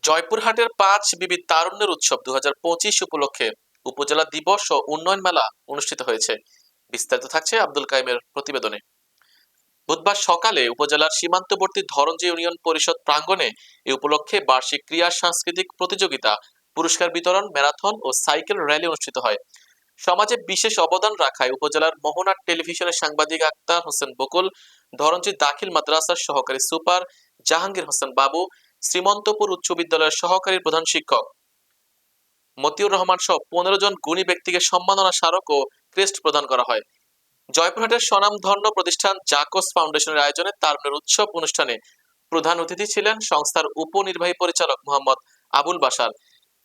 জয়পুরহাটের ৫ বিবি তারুণ্যের উৎসব ২০২৫ উপলক্ষে উপজেলা দিবস ও উন্নয়ন মেলা অনুষ্ঠিত হয়েছে। বিস্তারিত থাকছে আব্দুল কাইমের প্রতিবেদনে। বুধবার সকালে উপজেলার সীমান্তবর্তী ধরঞ্জি ইউনিয়ন পরিষদ প্রাঙ্গণে এ উপলক্ষে বার্ষিক ক্রীড়া সাংস্কৃতিক প্রতিযোগিতা, পুরস্কার বিতরণ, ম্যারাথন ও সাইকেল র্যালি অনুষ্ঠিত হয়। সমাজে বিশেষ অবদান রাখায় উপজেলার মোহনার টেলিভিশনের সাংবাদিক আক্তার হোসেন বকুল, ধরঞ্জি দাখিল মাদ্রাসার সহকারী সুপার জাহাঙ্গীর হোসেন বাবু, শ্রীমন্তপুর উচ্চ বিদ্যালয়ের সহকারী প্রধান শিক্ষক মতিউর রহমান সহ ১৫ জন গুণী ব্যক্তিকে সম্মাননা স্মারক ও ক্রেস্ট প্রদান করা হয়। জয়পুরহাটের স্বনামধন্য প্রতিষ্ঠান জাকস ফাউন্ডেশনের আয়োজনে তারুণ্যের উৎসব অনুষ্ঠানে প্রধান অতিথি ছিলেন সংস্থার উপনির্বাহী পরিচালক মোহাম্মদ আবুল বাশার।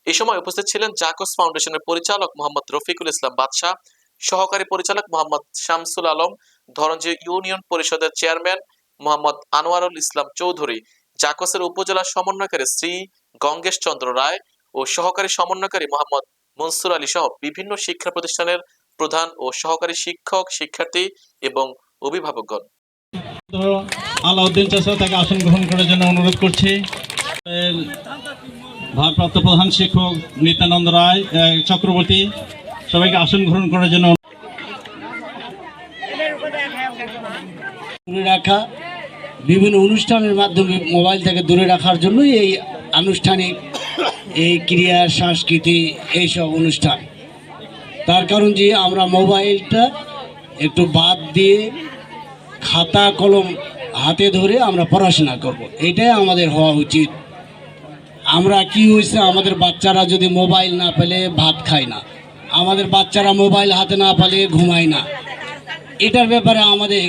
এ সময় উপস্থিত ছিলেন জাকস ফাউন্ডেশনের পরিচালক মোহাম্মদ রফিকুল ইসলাম বাদশাহ, সহকারী পরিচালক মোহাম্মদ শামসুল আলম, ধরঞ্জি ইউনিয়ন পরিষদের চেয়ারম্যান মোহাম্মদ আনোয়ারুল ইসলাম চৌধুরী, জাকসের উপজেলা সমন্বয়কারী শ্রী গঙ্গেশ চন্দ্র রায় ও সহকারী সমন্বয়কারী মোহাম্মদ মনসুর আলী সহ বিভিন্ন শিক্ষা প্রতিষ্ঠানের প্রধান ও সহকারী শিক্ষক, শিক্ষার্থী এবং অভিভাবকগণ। আলাউদ্দিন চাচা তাকে আসন গ্রহণ করার জন্য অনুরোধ করছি। ভারপ্রাপ্ত প্রধান শিক্ষক নিত্যানন্দ রায় চক্রবর্তী সবাইকে আসন গ্রহণ করার জন্য দূরে রাখা, বিভিন্ন অনুষ্ঠানের মাধ্যমে মোবাইল থেকে দূরে রাখার জন্যই এই আনুষ্ঠানিক এই ক্রীড়া সংস্কৃতি এইসব অনুষ্ঠান। তার কারণ যে আমরা মোবাইলটা একটু বাদ দিয়ে খাতা কলম হাতে ধরে আমরা পড়াশোনা করব, এটাই আমাদের হওয়া উচিত। আমরা কি হয়েছে, আমাদের বাচ্চারা যদি মোবাইল না পেলে ভাত খায় না, আমাদের বাচ্চারা মোবাইল হাতে না পেলে ঘুমায় না। এটার ব্যাপারে আমাদের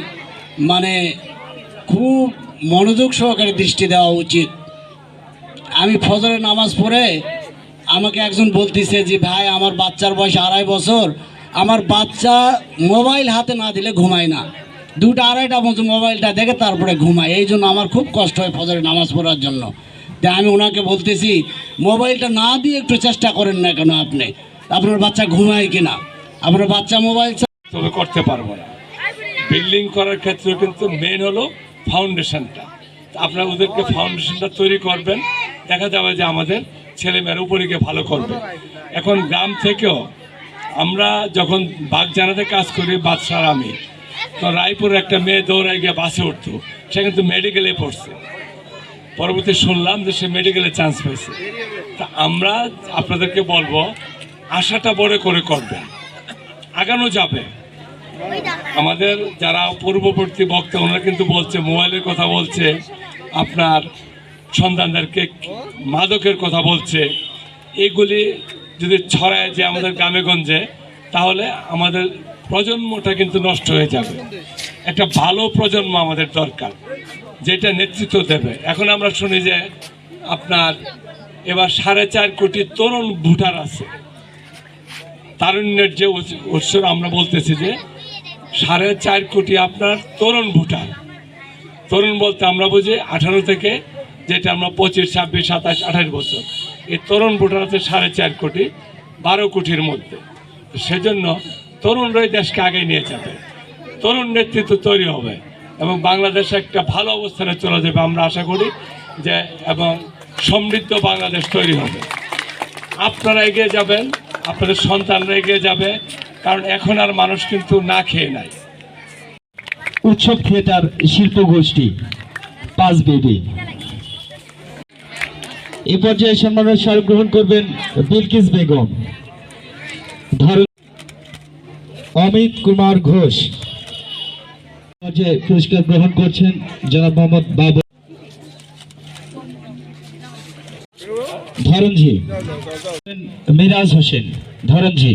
খুব মনোযোগ সহকারে দৃষ্টি দেওয়া উচিত। আমি ফজরের নামাজ পড়ে আমাকে একজন বলতেছে যে ভাই, আমার বাচ্চার বয়স ২.৫ বছর, আমার বাচ্চা মোবাইল হাতে না দিলে ঘুমায় না, ২টা-২.৫টা বছর মোবাইলটা দেখে তারপরে ঘুমায়। এই জন্য আমার খুব কষ্ট হয় ফজরের নামাজ পড়ার জন্য। তাই আমি ওনাকে বলতেছি, মোবাইলটা না দিয়ে একটু চেষ্টা করেন না কেন, আপনার বাচ্চা ঘুমায় কিনা, আপনার বাচ্চা মোবাইল তবে করতে পারবো না। বিল্ডিং করার ক্ষেত্রে কিন্তু মেন হলো ফাউন্ডেশনটা। আপনারা ওদেরকে ফাউন্ডেশনটা তৈরি করবেন, দেখা যাবে যে আমাদের ছেলেমেয়েরা উপরে গিয়ে ভালো করবে। এখন গ্রাম থেকেও আমরা যখন বাগজানাতে কাজ করি, বাদশার আমি, তো রায়পুরের একটা মেয়ে দৌড়ায় গিয়ে বাসে উঠতো, সে কিন্তু মেডিকেলে পড়ছে। পরবর্তী শুনলাম যে সে মেডিকেলে চান্স পেয়েছে। তা আমরা আপনাদেরকে বলবো, আশাটা বড় করে করবেন, আগানো যাবে। আমাদের যারা পূর্ববর্তী বক্তা ওনারা কিন্তু বলছে, মোবাইলের কথা বলছে, আপনার সন্তানদেরকে মাদকের কথা বলছে। এগুলি যদি ছড়ায় যে আমাদের গ্রামেগঞ্জে, তাহলে আমাদের প্রজন্মটা কিন্তু নষ্ট হয়ে যাবে। একটা ভালো প্রজন্ম আমাদের দরকার, যেটা নেতৃত্ব দেবে। এখন আমরা শুনি যে আপনার এবার 4.5 কোটি তরুণ ভোটার আছে। তারুণ্যের যে উৎসব আমরা বলতেছি যে 4.5 কোটি আপনার তরুণ ভোটার। তরুণ বলতে আমরা বুঝি 18 থেকে, যেটা আমরা 25, 26, 27, 28 বছর। এই তরুণ ভোটার আছে 4.5 কোটি, 12 কোটির মধ্যে। সেজন্য তরুণরাই দেশকে আগে নিয়ে যাবে, তরুণ নেতৃত্ব তৈরি হবে এবং বাংলাদেশ একটা ভালো অবস্থানে চলে যাবে আমরা আশা করি যে, এবং সমৃদ্ধ বাংলাদেশ তৈরি হবে। আপনারা এগিয়ে যাবেন, আপনাদের সন্তানরা এগিয়ে যাবে, কারণ এখন আর মানুষ কিন্তু না খেয়ে নাই। উৎসব থিয়েটার শিল্প গোষ্ঠী ৫ বিবি এ পর্যায়ে সম্মানের স্মারক গ্রহণ করবেন বিলকিস বেগম। অমিত কুমার ঘোষ পুরস্কার গ্রহণ করছেন জনাব মোহাম্মদ বাবু। ধরঞ্জি মিরাজ হোসেন, ধরঞ্জি।